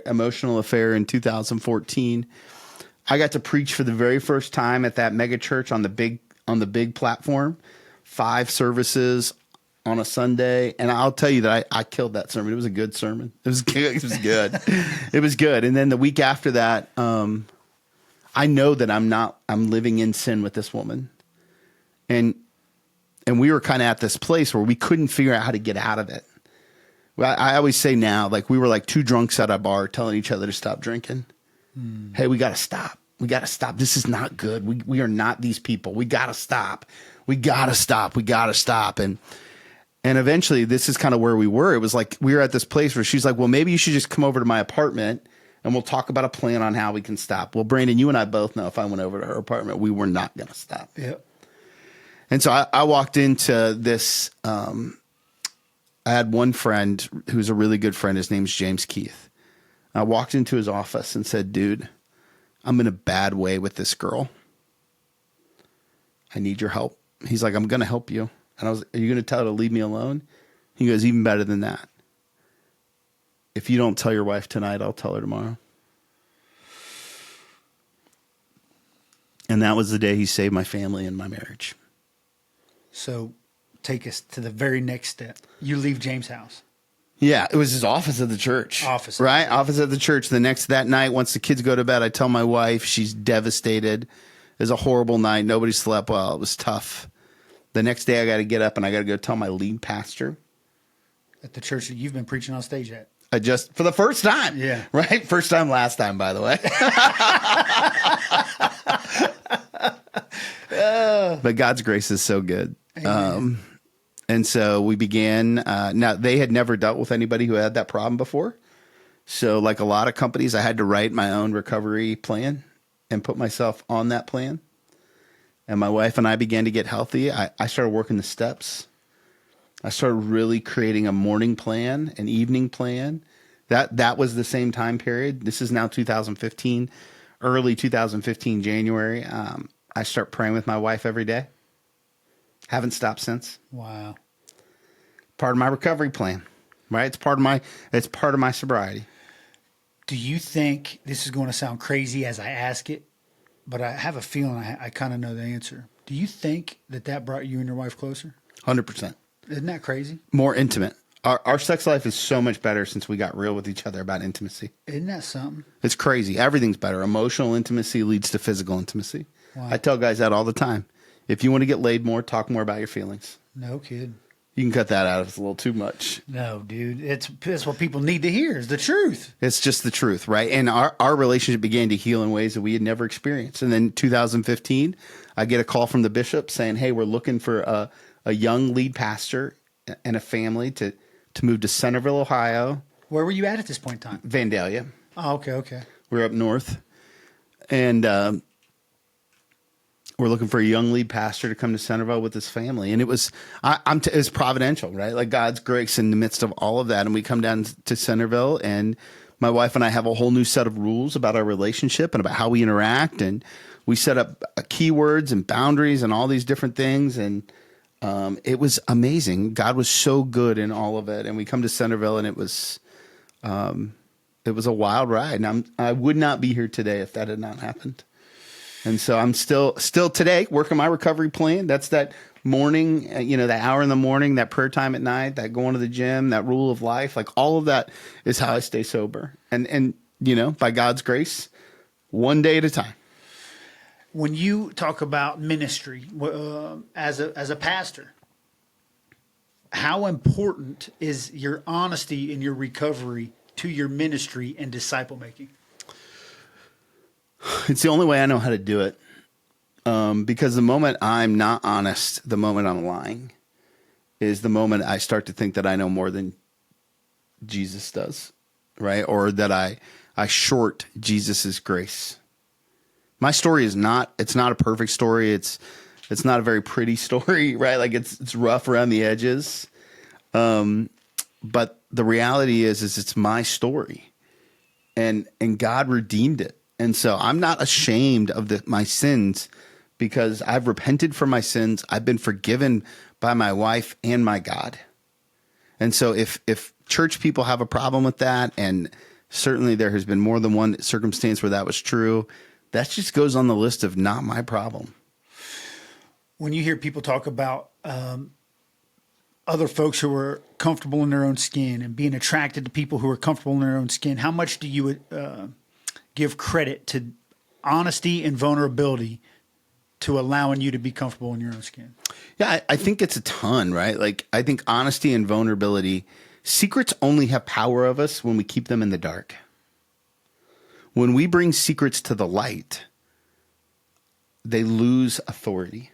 emotional affair in 2014. I got to preach for the very first time at that mega church on the big platform, 5 services on a Sunday. And I'll tell you that I killed that sermon. It was a good sermon. It was good. It was good. It was good. And then the week after that, I know that I'm living in sin with this woman. And we were kind of at this place where we couldn't figure out how to get out of it. Well, I always say now, like we were like 2 drunks at a bar telling each other to stop drinking. Hey, we got to stop. We got to stop. This is not good. We are not these people. We got to stop. We got to stop. We got to stop. And eventually, this is kind of where we were. It was like we were at this place where she's like, well, maybe you should just come over to my apartment and we'll talk about a plan on how we can stop. Well, Brandon, you and I both know if I went over to her apartment, we were not going to stop. Yeah. And so I walked into this. I had one friend who's a really good friend. His name's James Keith. I walked into his office and said, dude, I'm in a bad way with this girl. I need your help. He's like, I'm going to help you. And I was, are you going to tell her to leave me alone? He goes, even better than that. If you don't tell your wife tonight, I'll tell her tomorrow. And that was the day he saved my family and my marriage. So take us to the very next step. You leave James' house. Yeah, it was his office at the church. Office at the church. That night, once the kids go to bed, I tell my wife, she's devastated. It was a horrible night. Nobody slept well. It was tough. The next day, I got to get up and I got to go tell my lead pastor. At the church that you've been preaching on stage at. For the first time. Yeah. Right? First time, last time, by the way. But God's grace is so good. And so we began. Now, they had never dealt with anybody who had that problem before. So like a lot of companies, I had to write my own recovery plan and put myself on that plan. And my wife and I began to get healthy. I started working the steps. I started really creating a morning plan, an evening plan. That was the same time period. This is now 2015, early 2015, January. I start praying with my wife every day. Haven't stopped since. Wow. Part of my recovery plan, right? It's part of my sobriety. Do you think this is going to sound crazy as I ask it, but I have a feeling I kind of know the answer. Do you think that brought you and your wife closer? 100%. Isn't that crazy? More intimate. Our sex life is so much better since we got real with each other about intimacy. Isn't that something? It's crazy. Everything's better. Emotional intimacy leads to physical intimacy. Wow. I tell guys that all the time. If you want to get laid more, talk more about your feelings. No kid. You can cut that out if it's a little too much. No, dude. It's what people need to hear is the truth. It's just the truth, right? And our relationship began to heal in ways that we had never experienced. And then 2015, I get a call from the bishop saying, hey, we're looking for a young lead pastor and a family to move to Centerville, Ohio. Where were you at this point in time? Vandalia. Oh, okay. We're up north. And we're looking for a young lead pastor to come to Centerville with his family. And it was it was providential, right? Like God's grace in the midst of all of that. And we come down to Centerville, and my wife and I have a whole new set of rules about our relationship and about how we interact. And we set up keywords and boundaries and all these different things. And it was amazing. God was so good in all of it. And we come to Centerville, and it was a wild ride. And I would not be here today if that had not happened. And so I'm still today working my recovery plan. That's that morning, that hour in the morning, that prayer time at night, that going to the gym, that rule of life, like all of that is how I stay sober. And by God's grace, one day at a time. When you talk about ministry as a pastor, how important is your honesty in your recovery to your ministry and disciple making? It's the only way I know how to do it. Because the moment I'm not honest, the moment I'm lying, is the moment I start to think that I know more than Jesus does, right? Or that I short Jesus's grace. My story it's not a perfect story. It's not a very pretty story, right? Like it's rough around the edges. But the reality is it's my story, and God redeemed it. And so I'm not ashamed of my sins, because I've repented for my sins. I've been forgiven by my wife and my God. And so if church people have a problem with that, and certainly there has been more than one circumstance where that was true, that just goes on the list of not my problem. When you hear people talk about other folks who are comfortable in their own skin and being attracted to people who are comfortable in their own skin, how much do you give credit to honesty and vulnerability to allowing you to be comfortable in your own skin? Yeah, I think it's a ton, right? Like, I think honesty and vulnerability, secrets only have power of us when we keep them in the dark. When we bring secrets to the light, they lose authority.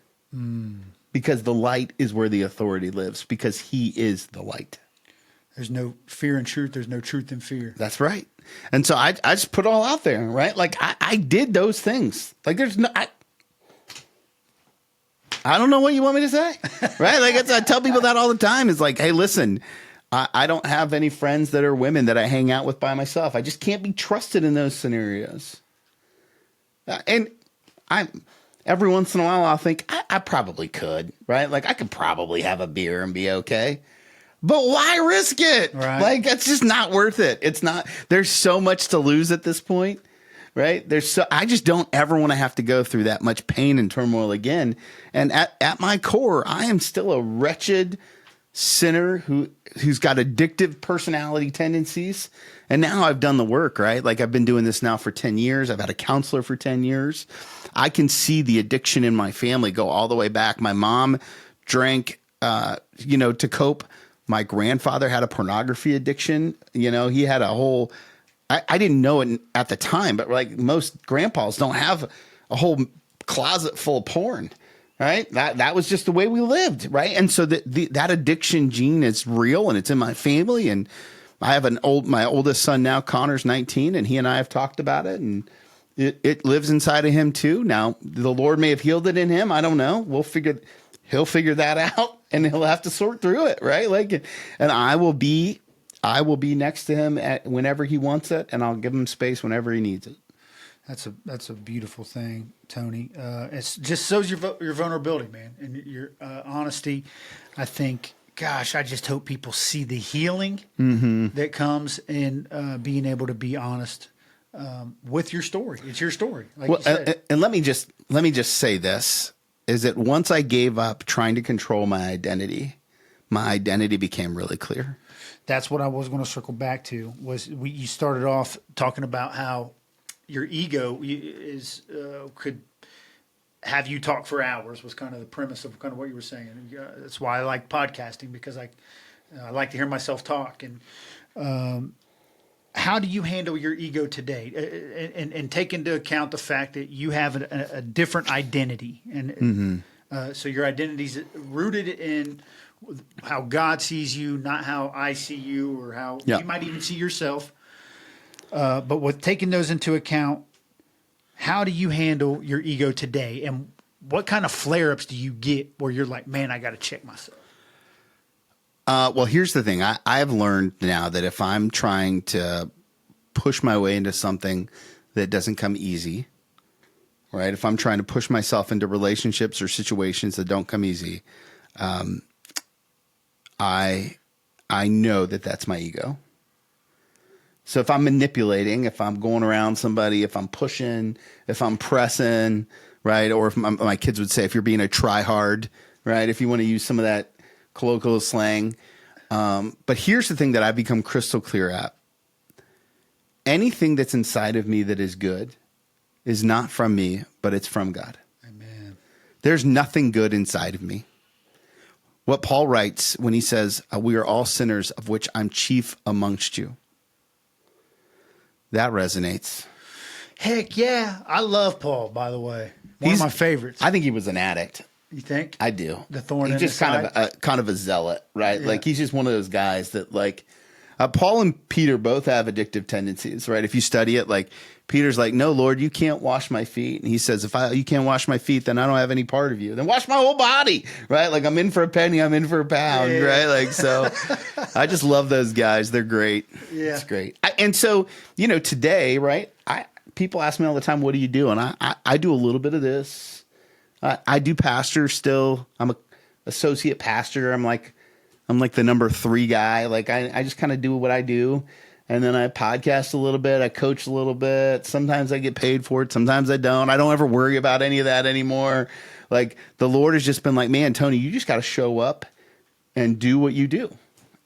Because the light is where the authority lives, because he is the light. There's no fear in truth. There's no truth in fear. That's right. And so I just put it all out there, right? Like I did those things. Like there's no, I don't know what you want me to say, right? Like I tell people that all the time. It's like, hey, listen, I don't have any friends that are women that I hang out with by myself. I just can't be trusted in those scenarios. And every once in a while I'll think I probably could, right? Like I could probably have a beer and be okay. But why risk it? Right. Like it's just not worth it. It's not. There's so much to lose at this point, right? I just don't ever want to have to go through that much pain and turmoil again. And at my core, I am still a wretched sinner who's got addictive personality tendencies. And now I've done the work, right? Like I've been doing this now for 10 years. I've had a counselor for 10 years. I can see the addiction in my family go all the way back. My mom drank, to cope. My grandfather had a pornography addiction. He had a whole, I didn't know it at the time, but like most grandpas don't have a whole closet full of porn, right? That was just the way we lived, right? And so that addiction gene is real and it's in my family. And I have my oldest son now, Connor's 19, and he and I have talked about it, and it lives inside of him too. Now, the Lord may have healed it in him. I don't know. He'll figure that out, and he'll have to sort through it, right? Like, and I will be next to him whenever he wants it, and I'll give him space whenever he needs it. That's a beautiful thing, Tony. It just shows your vulnerability, man, and your honesty. I think, gosh, I just hope people see the healing that comes in being able to be honest with your story. It's your story, like you said. And let me just say this. Is that once I gave up trying to control my identity became really clear. That's what I was going to circle back to. You started off talking about how your ego could have you talk for hours. Was kind of the premise of kind of what you were saying. That's why I like podcasting, because I like to hear myself talk. And how do you handle your ego today, and take into account the fact that you have a different identity, and so your identity is rooted in how God sees you, not how I see you, or how you might even see yourself. But with taking those into account, how do you handle your ego today, and what kind of flare-ups do you get where you're like, man, I got to check myself? Well, here's the thing. I've learned now that if I'm trying to push my way into something that doesn't come easy, right? If I'm trying to push myself into relationships or situations that don't come easy, I know that that's my ego. So if I'm manipulating, if I'm going around somebody, if I'm pushing, if I'm pressing, right? Or if my kids would say, if you're being a try-hard, right? If you want to use some of that colloquial slang. But here's the thing that I've become crystal clear at. Anything that's inside of me that is good is not from me, but it's from God. Amen. There's nothing good inside of me. What Paul writes when he says, we are all sinners, of which I'm chief amongst you. That resonates. Heck yeah. I love Paul, by the way. One of my favorites. I think he was an addict. You think? I do. The thorn he's in just his side? kind of a zealot, right? Yeah. Like he's just one of those guys that like Paul and Peter both have addictive tendencies, right? If you study it, like Peter's like, no, Lord, you can't wash my feet. And he says, you can't wash my feet, then I don't have any part of you. Then wash my whole body, right? Like I'm in for a penny, I'm in for a pound, right? Like, so I just love those guys. They're great. Yeah. It's great. And so, today, right? People ask me all the time, what do you do? And I do a little bit of this. I do pastor still. I'm a associate pastor. I'm like the number 3 guy. Like I just kind of do what I do. And then I podcast a little bit. I coach a little bit. Sometimes I get paid for it. Sometimes I don't. I don't ever worry about any of that anymore. Like the Lord has just been like, man, Tony, you just got to show up and do what you do.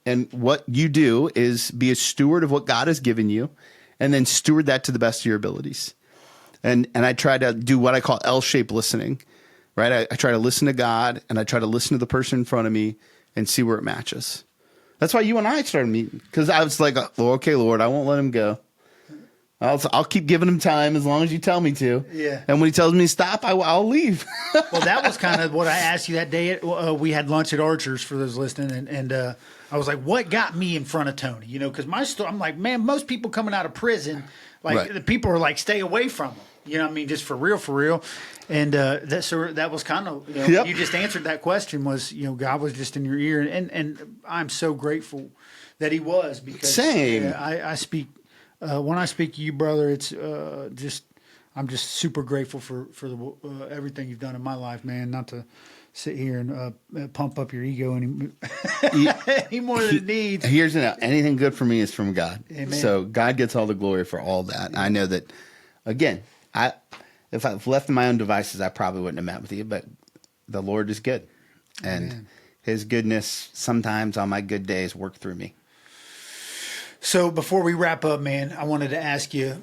And what you do is be a steward of what God has given you, and then steward that to the best of your abilities. And I try to do what I call L-shaped listening, right? I try to listen to God, and I try to listen to the person in front of me and see where it matches. That's why you and I started meeting, because I was like, well, okay, Lord, I won't let him go. I'll keep giving him time as long as you tell me to. Yeah. And when he tells me to stop, I'll leave. Well, that was kind of what I asked you that day. We had lunch at Archer's for those listening, and I was like, what got me in front of Tony? Because my story, I'm like, man, most people coming out of prison, like Right. the people are like, stay away from them. You know what I mean? Just for real. And that was kind of, Yep. You just answered that question was, God was just in your ear. And I'm so grateful that he was, because Same. I speak, when I speak to you, brother, it's I'm just super grateful for the everything you've done in my life, man. Not to sit here and pump up your ego any more than it needs. Here's anything good for me is from God. Amen. So God gets all the glory for all that. I know that, again, if I've left my own devices, I probably wouldn't have met with you, but the Lord is good. And Amen. His goodness sometimes on my good days work through me. So before we wrap up, man, I wanted to ask you,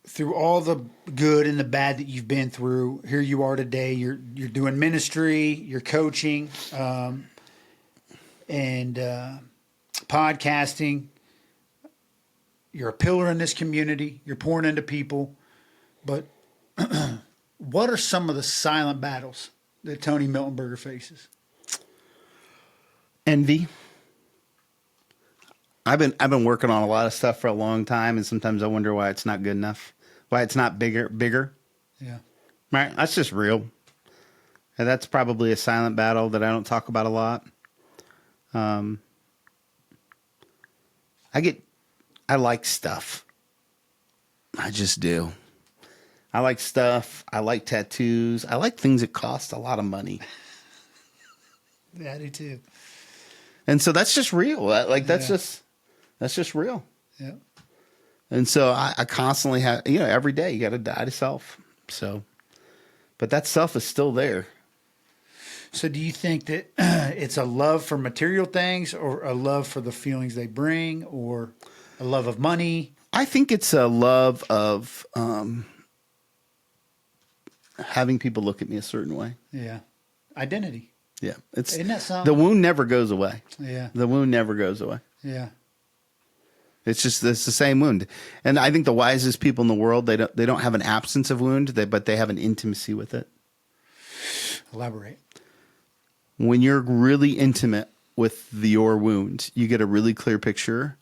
through all the good and the bad that you've been through, here you are today. You're doing ministry, you're coaching, and podcasting. You're a pillar in this community. You're pouring into people. But what are some of the silent battles that Tony Miltenberger faces? Envy. I've been working on a lot of stuff for a long time, and sometimes I wonder why it's not good enough, why it's not bigger. Yeah. Right? That's just real. And that's probably a silent battle that I don't talk about a lot. I like stuff. I just do. I like stuff. I like tattoos. I like things that cost a lot of money. Yeah, I do too. And so that's just real. That's just real. Yeah. And so I constantly have, every day you got to die to self. So, but that self is still there. So do you think that it's a love for material things, or a love for the feelings they bring, or a love of money? I think it's a love of having people look at me a certain way. Yeah. Identity. Yeah. Isn't that something? The wound never goes away. Yeah. The wound never goes away. Yeah. It's the same wound. And I think the wisest people in the world, they don't have an absence of wound, but they have an intimacy with it. Elaborate. When you're really intimate with your wound, you get a really clear picture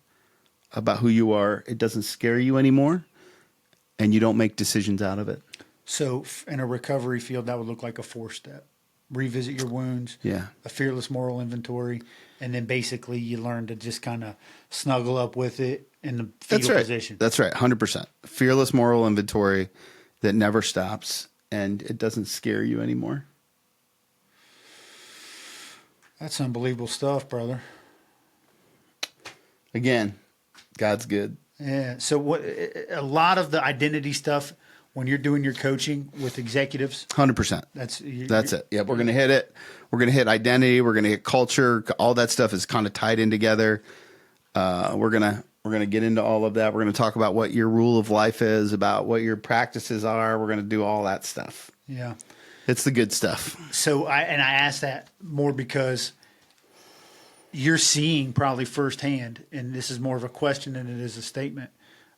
about who you are. It doesn't scare you anymore, and you don't make decisions out of it. So in a recovery field, that would look like a 4-step. Revisit your wounds. Yeah. A fearless moral inventory. And then basically you learn to just kind of snuggle up with it in the fetal position. That's right. 100%. Fearless moral inventory that never stops, and it doesn't scare you anymore. That's unbelievable stuff, brother. Again, God's good. Yeah. So a lot of the identity stuff, when you're doing your coaching with executives, 100%. That's it. Yeah, we're going to hit it. We're going to hit identity. We're going to hit culture. All that stuff is kind of tied in together. We're gonna get into all of that. We're going to talk about what your rule of life is, about what your practices are. We're going to do all that stuff. Yeah. It's the good stuff. So I asked that more because you're seeing probably firsthand, and this is more of a question than it is a statement.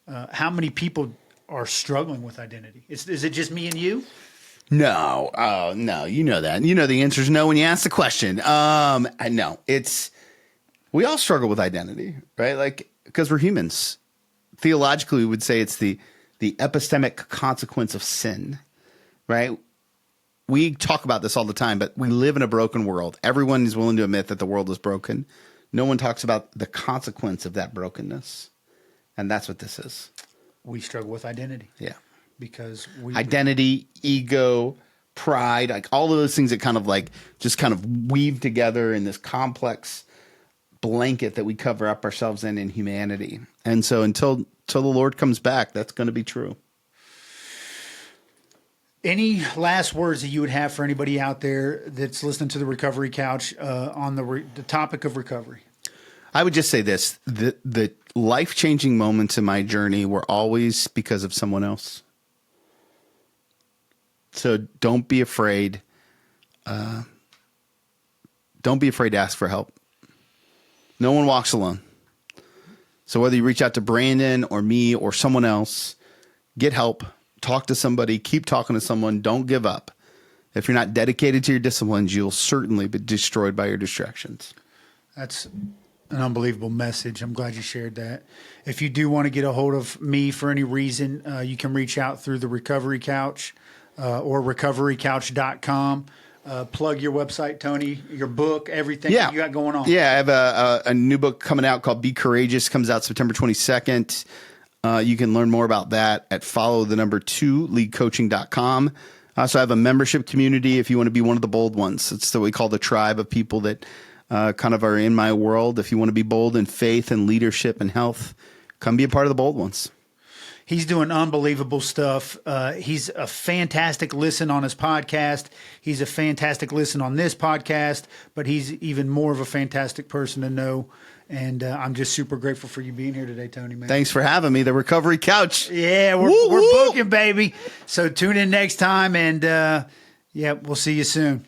How many people are struggling with identity? Is it just me and you? No. No. You know that. You know the answer is no when you ask the question. No. We all struggle with identity, right? Like, because we're humans. Theologically, we would say it's the epistemic consequence of sin, right? We talk about this all the time, but we live in a broken world. Everyone is willing to admit that the world is broken. No one talks about the consequence of that brokenness. And that's what this is. We struggle with identity. Yeah. Because identity, ego, pride, like all of those things that kind of weave together in this complex blanket that we cover up ourselves in humanity. And so until the Lord comes back, that's going to be true. Any last words that you would have for anybody out there that's listening to the Recovery Couch on the topic of recovery? I would just say this: the life-changing moments in my journey were always because of someone else. So don't be afraid. Don't be afraid to ask for help. No one walks alone. So whether you reach out to Brandon or me or someone else, get help. Talk to somebody. Keep talking to someone. Don't give up. If you're not dedicated to your disciplines, you'll certainly be destroyed by your distractions. That's an unbelievable message. I'm glad you shared that. If you do want to get a hold of me for any reason, you can reach out through the Recovery Couch or recoverycouch.com. Plug your website, Tony, your book, everything that you got going on. Yeah, I have a new book coming out called Be Courageous. Comes out September 22nd. You can learn more about that at follow2leadcoaching.com. I also have a membership community if you want to be one of the bold ones. It's what we call the tribe of people that kind of are in my world. If you want to be bold in faith and leadership and health, come be a part of the bold ones. He's doing unbelievable stuff. He's a fantastic listen on his podcast. He's a fantastic listen on this podcast, but he's even more of a fantastic person to know. And I'm just super grateful for you being here today, Tony, man. Thanks for having me. The Recovery Couch. Yeah, we're booking, baby. So tune in next time, and we'll see you soon.